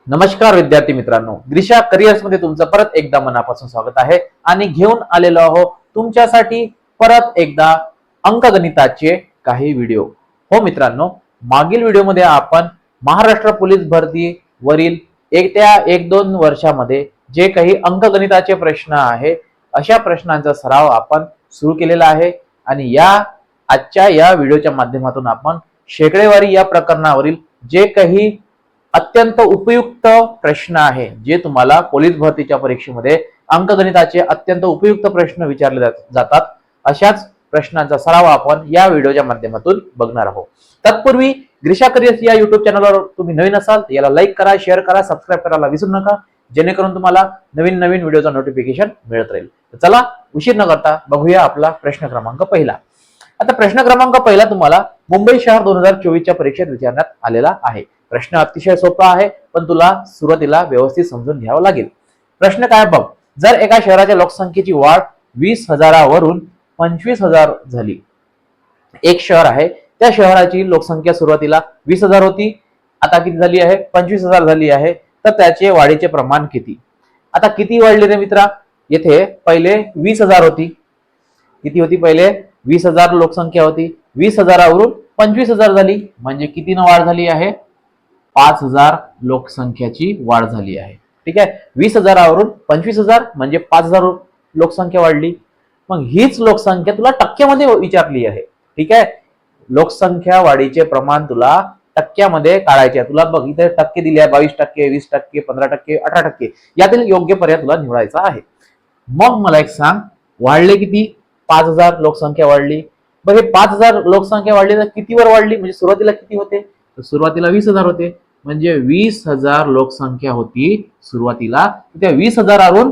नमस्कार विद्यार्थी मित्रांनो, ग्रीशा करिअर्स मध्ये तुमचं परत एकदा मनापासून स्वागत आहे आणि घेऊन आलेलो आहोत तुमच्यासाठी परत एकदा अंकगणिताचे काही व्हिडिओ। हो मित्रांनो, मागील व्हिडिओमध्ये आपण महाराष्ट्र पोलीस भरती वरील येत्या 1-2 वर्षामध्ये जे काही अंकगणिताचे प्रश्न आहे अशा प्रश्नांचा सराव आपण सुरू केलेला आहे आणि आजच्या या व्हिडिओच्या माध्यमातून आपण शेकडेवारी या प्रकरणावरील जे काही अत्यंत उपयुक्त प्रश्न आहे, जे तुम्हाला पोलीस भरतीच्या परीक्षेमध्ये अंकगणिताचे अत्यंत उपयुक्त प्रश्न विचारले जातात, अशाच प्रश्नांचा सराव आपण या व्हिडिओच्या माध्यमातून बघणार आहोत। तत्पूर्वी ग्रीशा करिअर्स या युट्यूब चॅनलवर तुम्ही नवीन असाल तर याला लाईक करा, शेअर करा, सबस्क्राईब करायला विसरू नका, जेणेकरून तुम्हाला नवीन नवीन व्हिडिओचा नोटिफिकेशन मिळत राहील। तर चला उशीर न करता बघूया आपला प्रश्न क्रमांक पहिला। आता प्रश्न क्रमांक पहिला तुम्हाला मुंबई शहर 2024 च्या परीक्षेत विचारण्यात आलेला आहे। प्रश्न अतिशय सोपा आहे, पण तुला सुरुवातीला व्यवस्थित समजून घ्यावं लागेल। प्रश्न काय बघ, जर एका शहराच्या लोकसंख्येची वाढ 20,000 वरून 25,000 झाली, एक शहर आहे, त्या शहराची लोकसंख्या सुरुवातीला 20,000 होती, आता किती झाली आहे, 25,000 झाली आहे, तर त्याचे वाढीचे प्रमाण किती? आता किती वाढले रे मित्रा? येथे पहिले 20,000 होती, किती होती? पहिले 20,000 लोकसंख्या होती, 20,000 वरून 25,000 झाली, म्हणजे किती न वाढ झाली आहे? 5,000 लोकसंख्याची वाढ झाली आहे। ठीक आहे, 20,000 वरून 25,000 म्हणजे 5,000 लोकसंख्या वाढली। मग हीच लोकसंख्या तुला टक्क्यामध्ये विचारली आहे। ठीक आहे, लोकसंख्या वाढीचे प्रमाण तुला टक्क्यामध्ये काढायचे आहे। तुला बघ इथे टक्के दिले आहे, 22%, 20%, 15%, 18%, यातील योग्य पर्याय तुला निवडायचा आहे। मग मला एक सांग, वाढले किती? 5,000 लोकसंख्या वाढली। बरं, हे 5,000 लोकसंख्या वाढली तर कितीवर वाढली? म्हणजे सुरुवातीला किती होते? तर सुरुवातीला 20,000 होते, म्हणजे 20,000 लोकसंख्या होती सुरुवातीला, त्या 20,000 वरून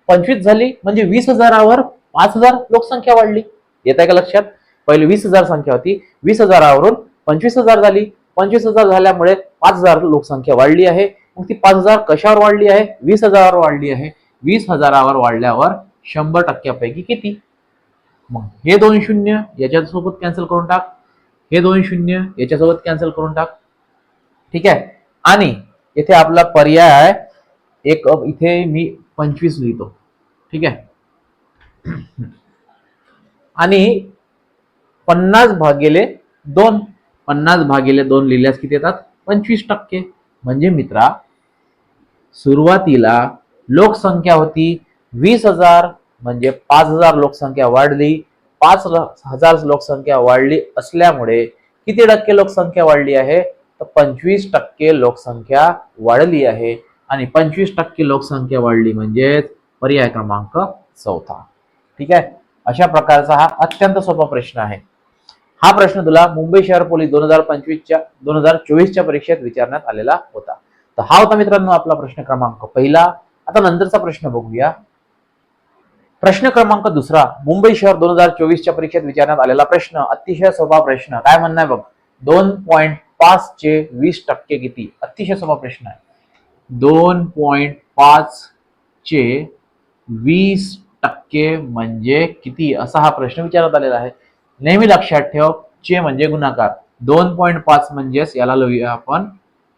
25 झाली, म्हणजे 20,000 वर 5,000 लोकसंख्या वाढली। येत आहे का लक्षात? पहिले 20,000 संख्या होती, 20,000 वरून 25,000 झाली, 25,000 झाल्यामुळे 5,000 लोकसंख्या वाढली आहे। मग ती 5,000 कशावर वाढली आहे? 20,000 वर वाढली आहे। 20,000 वर वाढल्यावर 100% किती? मग हे 2 शून्य याच्यासोबत कॅन्सल करून टाक, हे 2 शून्य याच्यासोबत कॅन्सल करून टाक। ठीक आहे, आणि इथे आपला पर्याय एक, इथे मी 25 लिहितो। ठीक आहे, आणि 50/2, 50/2 लिहिल्यास किती येतात? 25%। म्हणजे मित्रा, सुरुवातीला लोकसंख्या होती 20,000, म्हणजे 5,000 लोकसंख्या वाढली, 5,000 लोकसंख्या वाढली असल्यामुळे किती टक्के लोकसंख्या वाढली आहे? तर 25% लोकसंख्या वाढली आहे, आणि 25% लोकसंख्या वाढली म्हणजे पर्याय क्रमांक 4। ठीक आहे, अशा प्रकारचा हा अत्यंत सोपा प्रश्न आहे। हा प्रश्न तुला मुंबई शहर पोलीस 2024च्या परीक्षेत विचारण्यात आलेला होता। तर हा होता मित्रांनो आपला प्रश्न क्रमांक पहिला। आता नंतरचा प्रश्न बघूया। प्रश्न क्रमांक दुसरा, मुंबई शहर 2024च्या परीक्षेत विचारण्यात आलेला प्रश्न, अतिशय सोपा प्रश्न। काय म्हणणं आहे बघ, 2.5 चे 20% किती? अतिशय सोपा प्रश्न आहे। 2.5 चे 20% म्हणजे किती, असा हा प्रश्न विचारण्यात आलेला आहे। नेहमी लक्षात ठेव, चे म्हणजे गुणाकार, 2.5 म्हणजेच याला लिहूया आपण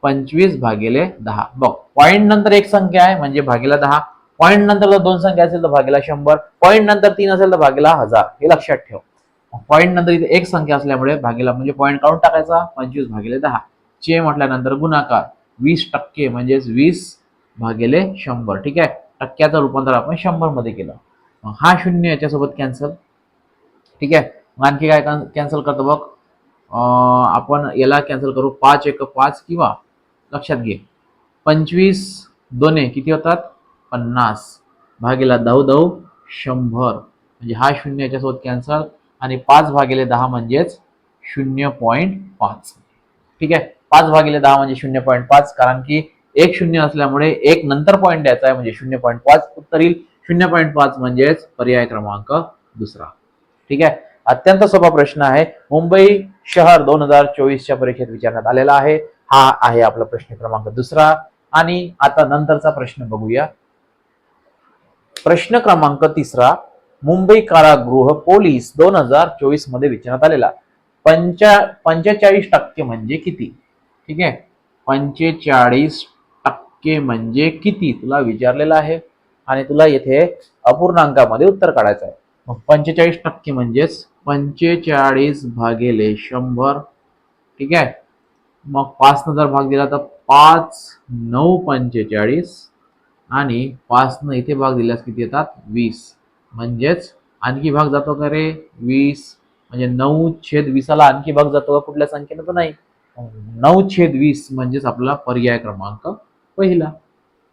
25/10। बघ, पॉइंट नंतर एक संख्या आहे म्हणजे भागीला 10, पॉइंट नंतर जर 2 संख्या असेल तर भागीला 100, पॉइंट नंतर 3 असेल तर भागीला 1000, हे लक्षात ठेव। पॉइंट नंतर इथे एक संख्या असल्यामुळे भागीला म्हणजे पॉइंट काढून टाकायचा, 25/10। चे म्हटल्यानंतर गुणाकार, 20% म्हणजेच 20/100। ठीक आहे, टक्क्याचं रूपांतर आपण 100 मध्ये केलं। मग हा शून्य याच्यासोबत कॅन्सल। ठीक आहे, आणखी काय कॅन्सल करतो बघ, आपण याला कॅन्सल करू, 5 1 5, किंवा लक्षात घे 25/2 किती होतात? 50, भागीला 10 100, म्हणजे हा शून्य याच्यासोबत कॅन्सल, आणि 5/10 म्हणजेच 0.5। ठीक आहे, 5/10 म्हणजे 0.5, कारण की एक शून्य असल्यामुळे एक नंतर पॉइंट द्यायचा आहे, म्हणजे 0.5 उत्तर येईल। 0.5 म्हणजेच पर्याय क्रमांक दुसरा। ठीक आहे, अत्यंत सोपा प्रश्न आहे, मुंबई शहर 2024च्या परीक्षेत विचारण्यात आलेला आहे। हा आहे आपला प्रश्न क्रमांक दुसरा। आणि आता नंतरचा प्रश्न बघूया। प्रश्न क्रमांक तिसरा, मुंबई कारागृह पोलीस 2024 मध्ये विचारण्यात आलेला 45% म्हणजे किती? ठीक आहे, 45% टक्के म्हणजे किती तुला विचारलेलं आहे आणि तुला येथे अपूर्णांकामध्ये उत्तर काढायचं आहे. मग 45% म्हणजेच 45 भागिले 100. ठीक आहे. मग 5 न जर भाग दिला तर 5 9 45 आणि 5 न इथे भाग दिल्यास किती येतात 20. म्हणजेच आणखी भाग जातो का रे 20. म्हणजे 9/20ला आणखी भाग जातो का कुठल्या संख्येनं तर नाही. 9/20 म्हणजेच आपला पर्याय क्रमांक पहिला.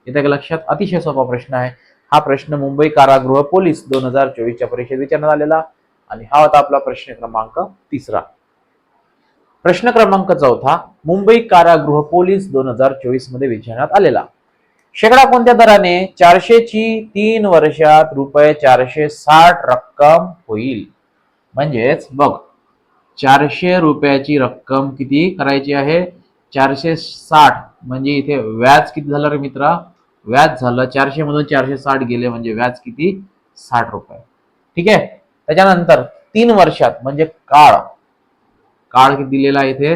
येत्या लक्षात. अतिशय सोपा प्रश्न आहे हा. प्रश्न मुंबई कारागृह पोलीस 2024च्या परीक्षेत विचारण्यात आलेला आणि हा होता आपला प्रश्न क्रमांक तिसरा. प्रश्न क्रमांक चौथा मुंबई कारागृह पोलीस 2024 मध्ये विचारण्यात आलेला. शेकडा कोणत्या दराने 400 ची 3 वर्षात रुपये 460 रक्कम होईल. म्हणजेच बघ 400 रुपयाची रक्कम किती करायची आहे 460. म्हणजे इथे व्याज किती झालं रे मित्रा. व्याज झालं 400 मधून 460 गेले म्हणजे व्याज किती 60 रुपये. ठीक आहे. त्याच्यानंतर 3 वर्षात म्हणजे काळ. काळ किती दिलेला आहे इथे.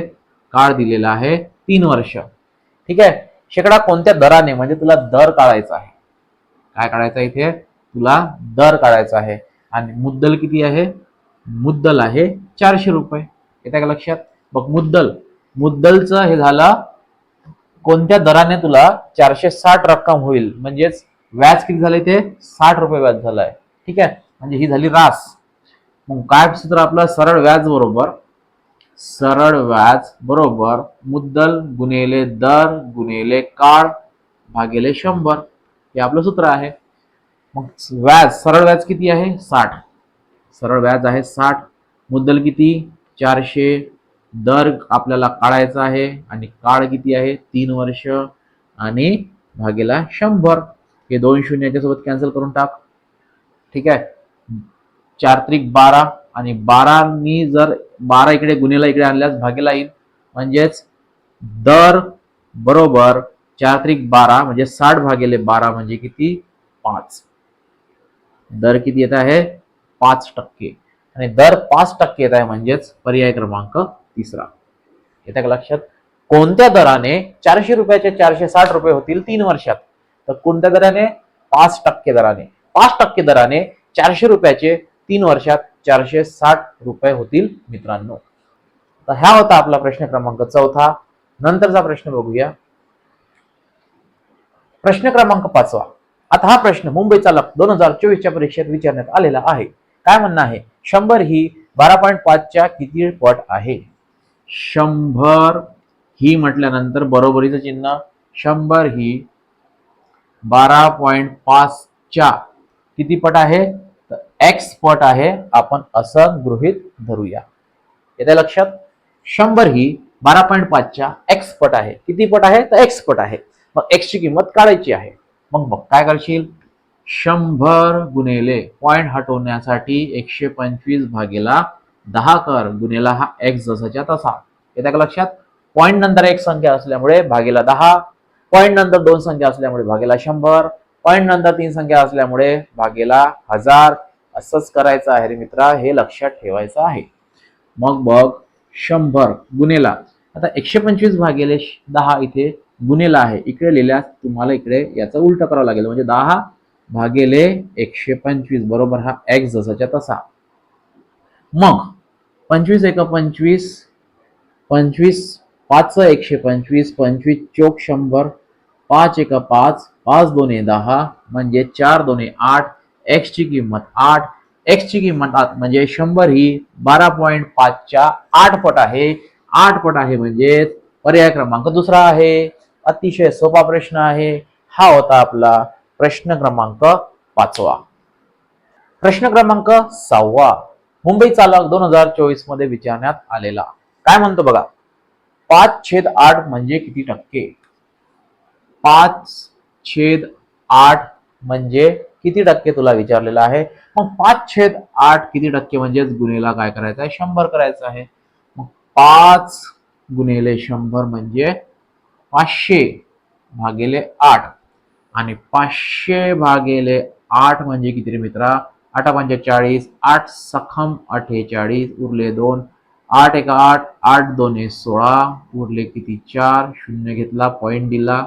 काळ दिलेला आहे 3 वर्ष. ठीक आहे. शेकडा कोणत्या दराने म्हणजे तुला दर काढायचा आहे. काय काढायचं इथे तुला दर काढायचा आहे. आणि मुद्दल किती आहे. मुद्दल आहे 400 रुपये. येतं का लक्षात. बघ मुद्दलचं हे झालं कोणत्या दराने तुला 460 रक्कम होईल. म्हणजेच व्याज किती झालं इथे 60 रुपये व्याज झालंय. ठीक आहे. म्हणजे ही झाली रास. मग काय सूत्र आपलं सरळ व्याज बरोबर मुद्दल गुणिले दर गुणिले काळ भागिले 100. हे आपलं सूत्र आहे. मग सरळ व्याज किती आहे 60. सरळ व्याज आहे 60. मुद्दल किती 400. दर आपल्याला काढायचा आहे आणि काळ किती आहे 3 वर्ष आणि भागेला 100. हे 2 शून्य याच्यासोबत कॅन्सल करून टाक. ठीक आहे. 4 त्रिक 12 आणि 12 मी जर 12 इकडे गुन्हेला इकडे आणल्यास भागेला येईल. म्हणजेच दर बरोबर 4 त्रिक 12 म्हणजे 60 भागिले 12 म्हणजे किती 5. दर किती येत आहे 5% आणि दर 5% येत आहे म्हणजेच पर्याय क्रमांक तिसरा. येतं का लक्षात. कोणत्या दराने 400 रुपयाचे 460 रुपये होतील 3 वर्षात. तर कोणत्या दराने 5% दराने. 5% दराने 400 रुपयाचे 3 वर्षात 460 रुपये होतील मित्रांनो. तर हा होता आपला प्रश्न क्रमांक चौथा. नंतरचा प्रश्न बघूया. प्रश्न क्रमांक 5. आता हा प्रश्न मुंबई चालक 2024च्या परीक्षेत विचारण्यात आलेला आहे. काय म्हणणं आहे 100 ही 12.5च्या किती पट आहे. 100 ही म्हटल्यानंतर बरोबरीचं चिन्ह. 100 ही 12.5च्या किती पट आहे तर x पट आहे. आपण असं गृहीत धरूया. येत्या लक्षात. 100 ही 12.5च्या x पट आहे. किती पट आहे तर x पट आहे. मग x ची किंमत काढायची आहे. मग काय करशील 100 गुणिले पॉइंट हटवण्यासाठी 125 भागेला 10 कर गुणिला हा x जसाच्या तसा. येत्या का लक्षात. पॉइंट नंतर एक संख्या असल्यामुळे भागेला 10. पॉइंट नंतर 2 संख्या असल्यामुळे भागेला 100. पॉइंट नंतर 3 संख्या असल्यामुळे भागेला 1000. असंच करायचं आहे रे मित्रा. हे लक्षात ठेवायचं आहे. मग बघ 100 गुणेला आता 125 भागेले 10 इथे गुणेला आहे. इकडे लिहिल्यास तुम्हाला इकडे याचं उलट करावं लागेल. म्हणजे 10 भागेले 125 बरोबर हा x जसाच्या तसा. मग 25 एक 25 25 5 125 25 चोक 100 5 एक 5 5 दोन्ही 10 म्हणजे 4 दोन्ही 8. x ची किंमत 8. x ची किंमत 8 म्हणजे 100 ही 12.5च्या 8 पट आहे. 8 पट आहे म्हणजे पर्याय क्रमांक दुसरा आहे. अतिशय सोपा प्रश्न आहे. हा होता आपला प्रश्न क्रमांक 5. प्रश्न क्रमांक 6. मुंबई चालक 2024 मध्ये विचारण्यात आलेला. काय म्हणतो बघा 5/8 म्हणजे किती टक्के. 5/8 म्हणजे किती टक्के तुला विचारलेला आहे. मग 5/8 किती टक्के म्हणजेच गुणेला काय करायचं आहे 100 करायचं आहे. मग 5 गुणिले 100 म्हणजे 500 भागिले 8 आणि 500 भागिले 8 म्हणजे किती रे मित्रा 8 पंचे 40 8 सखम 48 उरले 2 8 एक 8 8 दोन्ही 16 उरले किती 4 शून्य घेतला पॉइंट दिला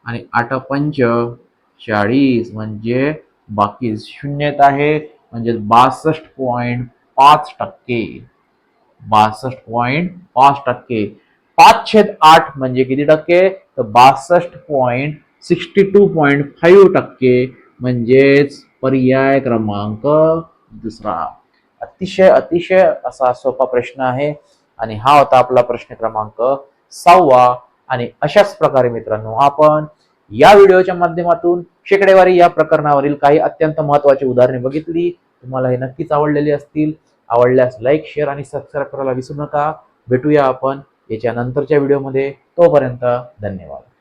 आणि 8 पंच 40 म्हणजे बाकी शून्य येत आहे, म्हणजे 62.5%. 62.5%. 5/8 म्हणजे किती टक्के? तर 62.62.5%, म्हणजेच पर्याय क्रमांक दुसरा. अतिशय अतिशय असा सोपा प्रश्न आहे आणि हा होता आपला प्रश्न क्रमांक 6. आणि अशाच प्रकारे मित्रांनो आपण या व्हिडिओच्या माध्यमातून शेकडेवारी या प्रकरणावरील काही अत्यंत महत्त्वाची उदाहरणे बघितली. तुम्हाला हे नक्कीच आवडलेली असतील. आवडल्यास लाईक, शेअर आणि सबस्क्राईब करायला विसरू नका. भेटूया आपण याच्या नंतरच्या व्हिडिओमध्ये. तोपर्यंत धन्यवाद.